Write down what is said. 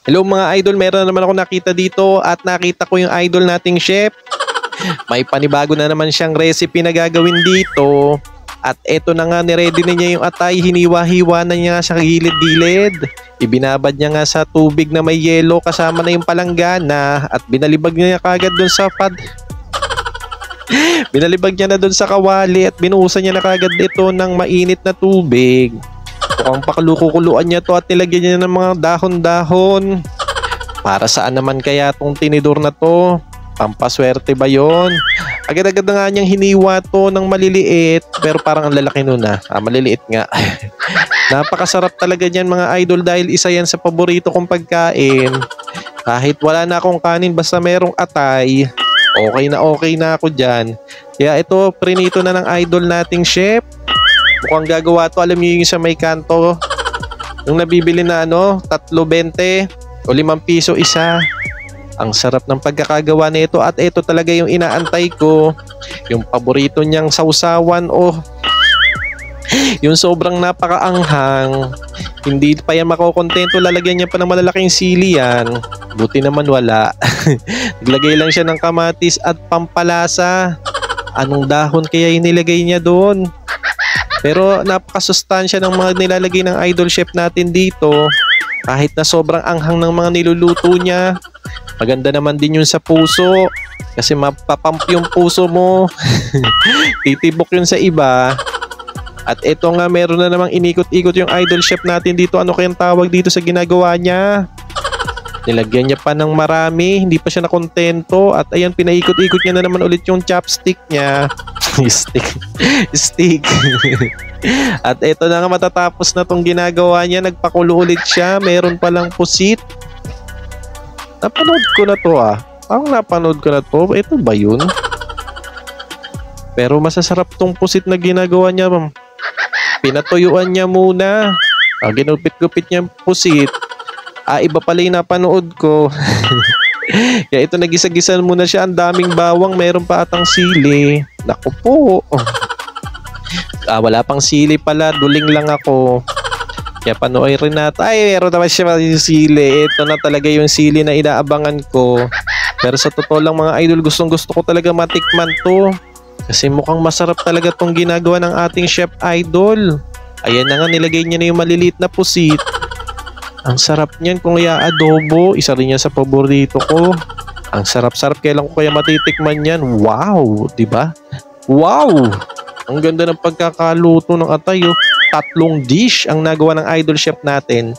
Hello mga idol, meron na naman ako nakita dito at nakita ko yung idol nating chef. May panibago na naman siyang recipe na gagawin dito. At eto na nga, niready na niya yung atay, hiniwa-hiwa na niya sa gilid-gilid. Ibinabad niya nga sa tubig na may yelo kasama na yung palanggana at binalibag niya kagad dun sa binalibag niya na dun sa kawali at binuhusan niya na kagad ito ng mainit na tubig. Mukhang pakalukukuluan niya to at nilagyan niya ng mga dahon-dahon. Para saan naman kaya tong tinidor na to? Pampaswerte ba yon? Agad-agad na nga niyang hiniwa to ng maliliit, pero parang ang lalaki nun maliliit nga. Napakasarap talaga niyan mga idol dahil isa yan sa paborito kong pagkain. Kahit wala na akong kanin basta merong atay, okay na ako dyan. Kaya ito, prinito na ng idol nating chef. Mukhang gagawa to, alam niyo yung sa may kanto, yung nabibili na 3.20 o 5 piso isa. Ang sarap ng pagkakagawa nito at ito talaga yung inaantay ko, yung paborito niyang sausawan yung sobrang napakaanghang. Hindi pa yan makokontento, lalagyan niya pa ng malalaking sili yan. Buti naman wala. Naglagay lang siya ng kamatis at pampalasa. Anong dahon kaya inilagay niya doon? Pero napakasustansya ng mga nilalagay ng idol chef natin dito. Kahit na sobrang anghang ng mga niluluto niya, maganda naman din yun sa puso. Kasi mapapump yung puso mo. Titibok yun sa iba. At ito nga, meron na namang inikot-ikot yung idol chef natin dito. Ano kayang tawag dito sa ginagawa niya? Nilagyan niya pa ng marami, hindi pa siya nakontento. At ayan, pinaikot-ikot niya na naman ulit yung chopstick niya. Stick. At ito na nga, matatapos na tong ginagawa niya. Nagpakulo ulit siya. Meron palang pusit. Napanood ko na to Parang napanood ko na to. Ito ba yun? Pero masasarap tong pusit na ginagawa niya. Pinatuyuan niya muna. Ginupit-gupit niya yung pusit. Iba pala yung napanood ko. Kaya ito, nagisa-gisan muna siya. Ang daming bawang, meron pa atang sili. Naku po. Wala pang sili pala. Duling lang ako. Kaya panoorin natin. Meron naman siya yung sili. Ito na talaga yung sili na inaabangan ko. Pero sa totoo lang mga idol, gustong-gusto ko talaga matikman to. Kasi mukhang masarap talaga tong ginagawa ng ating chef idol. Ayan na nga, nilagay niya na yung maliliit na pusit. Ang sarap niyan kung i-adobo. Isa rin yan sa paborito ko. Ang sarap-sarap. Kailan ko kaya matitikman yan? Wow! Diba? Wow! Ang ganda ng pagkakaluto ng atay. 3 dish ang nagawa ng idol chef natin.